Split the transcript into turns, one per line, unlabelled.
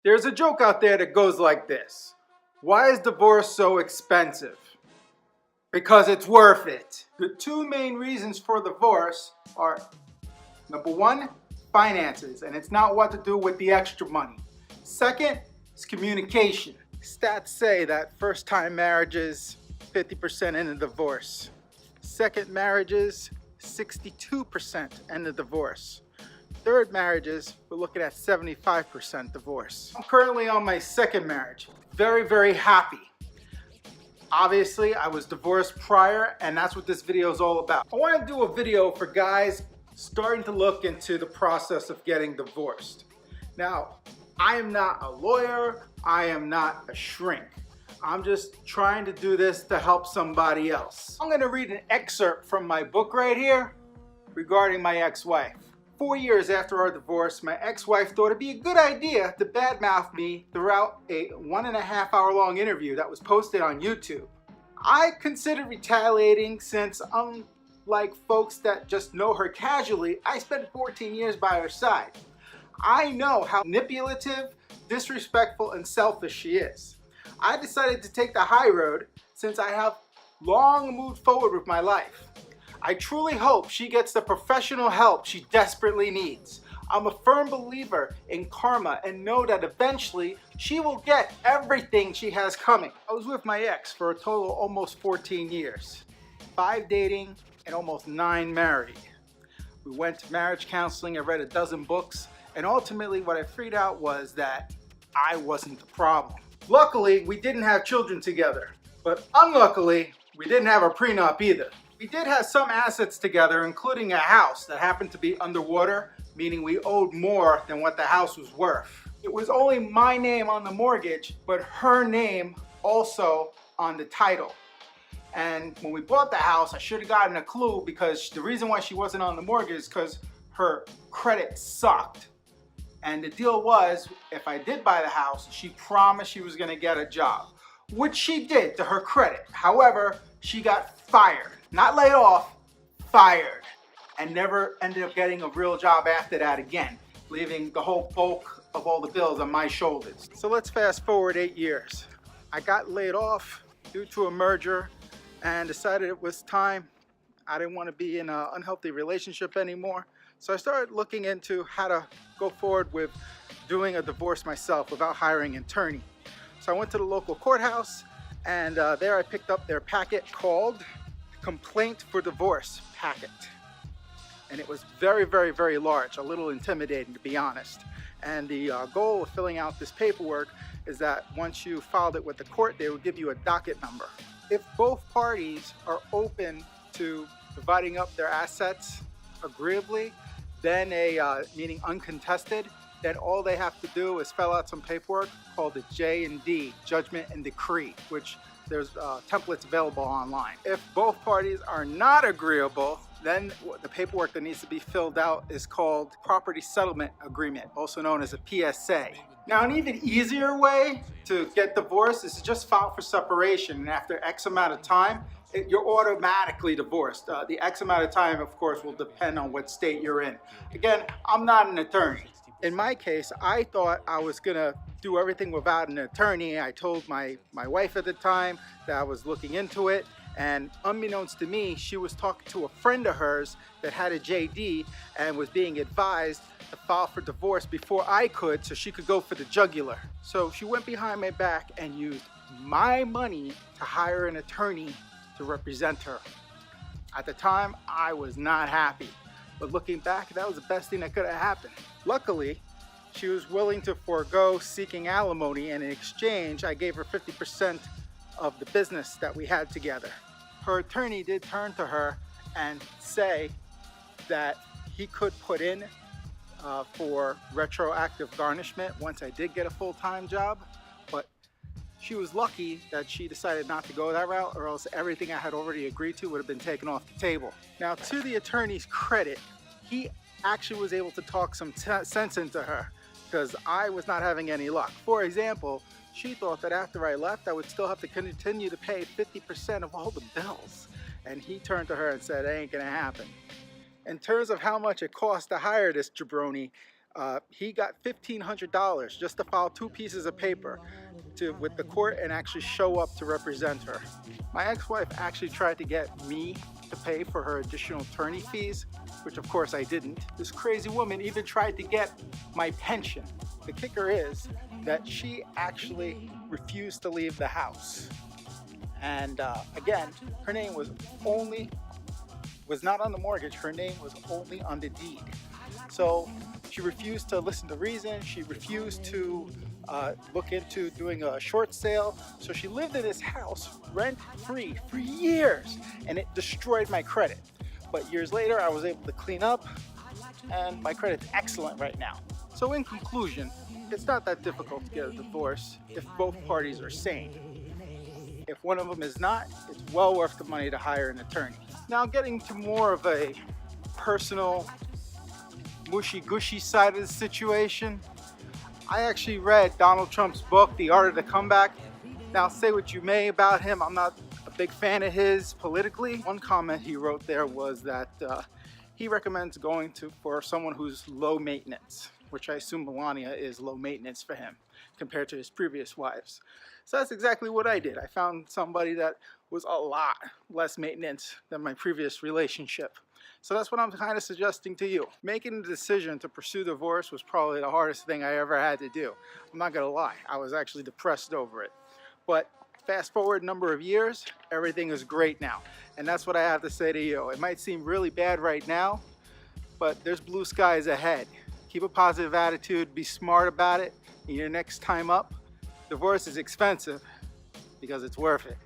There's a joke out there that goes like this. Why is divorce so expensive? Because it's worth it. The two main reasons for divorce are, number one, finances, and it's not what to do with the extra money. Second, is communication. Stats say that first-time marriages, 50% end in divorce. Second marriages, 62% end in divorce. Third marriages, we're looking at 75% divorce. I'm currently on my second marriage. Very, very happy. Obviously, I was divorced prior, and that's what this video is all about. I want to do a video for guys starting to look into the process of getting divorced. Now, I am not a lawyer. I am not a shrink. I'm just trying to do this to help somebody else. I'm going to read an excerpt from my book right here regarding my ex-wife. 4 years after our divorce, my ex-wife thought it'd be a good idea to badmouth me throughout a 1.5 hour long interview that was posted on YouTube. I considered retaliating since, unlike folks that just know her casually, I spent 14 years by her side. I know how manipulative, disrespectful, and selfish she is. I decided to take the high road since I have long moved forward with my life. I truly hope she gets the professional help she desperately needs. I'm a firm believer in karma and know that eventually she will get everything she has coming. I was with my ex for a total of almost 14 years. 5 dating and almost 9 married. We went to marriage counseling, I read a dozen books, and ultimately what I figured out was that I wasn't the problem. Luckily, we didn't have children together, but unluckily, we didn't have a prenup either. We did have some assets together, including a house that happened to be underwater, meaning we owed more than what the house was worth. It was only my name on the mortgage, but her name also on the title. And when we bought the house, I should have gotten a clue, because the reason why she wasn't on the mortgage is because her credit sucked. And the deal was, if I did buy the house, she promised she was gonna get a job, which she did to her credit. However, she got fired. Not laid off, fired, and never ended up getting a real job after that again, leaving the whole bulk of all the bills on my shoulders. So let's fast forward 8 years. I got laid off due to a merger and decided it was time. I didn't want to be in an unhealthy relationship anymore. So I started looking into how to go forward with doing a divorce myself without hiring an attorney. So I went to the local courthouse, and there I picked up their packet called Complaint for Divorce packet. And it was very, very, very large, a little intimidating to be honest. And the goal of filling out this paperwork is that once you filed it with the court, they will give you a docket number. If both parties are open to dividing up their assets agreeably, then meaning uncontested, then all they have to do is fill out some paperwork called the J&D, Judgment and Decree, which there's templates available online. If both parties are not agreeable, then the paperwork that needs to be filled out is called Property Settlement Agreement, also known as a PSA. Now, an even easier way to get divorced is to just file for separation, and after X amount of time, you're automatically divorced. The X amount of time, of course, will depend on what state you're in. Again, I'm not an attorney. In my case, I thought I was gonna do everything without an attorney. I told my wife at the time that I was looking into it, and unbeknownst to me, she was talking to a friend of hers that had a JD and was being advised to file for divorce before I could, so she could go for the jugular. So she went behind my back and used my money to hire an attorney to represent her. At the time, I was not happy, but looking back, that was the best thing that could have happened. Luckily, she was willing to forego seeking alimony, and in exchange, I gave her 50% of the business that we had together. Her attorney did turn to her and say that he could put in for retroactive garnishment once I did get a full-time job, but she was lucky that she decided not to go that route, or else everything I had already agreed to would have been taken off the table. Now, to the attorney's credit, he actually was able to talk some sense into her, because I was not having any luck. For example, she thought that after I left, I would still have to continue to pay 50% of all the bills. And he turned to her and said, it ain't gonna happen. In terms of how much it cost to hire this jabroni, He got $1,500 just to file 2 pieces of paper with the court and actually show up to represent her. My ex-wife actually tried to get me to pay for her additional attorney fees, which of course I didn't. This crazy woman even tried to get my pension. The kicker is that she actually refused to leave the house. And again, her name was not on the mortgage, her name was only on the deed. So she refused to listen to reason, she refused to look into doing a short sale. So she lived in this house rent-free for years, and it destroyed my credit. But years later, I was able to clean up, and my credit's excellent right now. So in conclusion, it's not that difficult to get a divorce if both parties are sane. If one of them is not, it's well worth the money to hire an attorney. Now getting to more of a personal, mushy-gushy side of the situation, I actually read Donald Trump's book, The Art of the Comeback. Now say what you may about him, I'm not a big fan of his politically. One comment he wrote there was that he recommends going for someone who's low maintenance, which I assume Melania is low maintenance for him compared to his previous wives. So that's exactly what I did. I found somebody that was a lot less maintenance than my previous relationship. So that's what I'm kind of suggesting to you. Making the decision to pursue divorce was probably the hardest thing I ever had to do. I'm not gonna lie, I was actually depressed over it. But fast forward a number of years, everything is great now. And that's what I have to say to you. It might seem really bad right now, but there's blue skies ahead. Keep a positive attitude, be smart about it, and your next time up, divorce is expensive because it's worth it.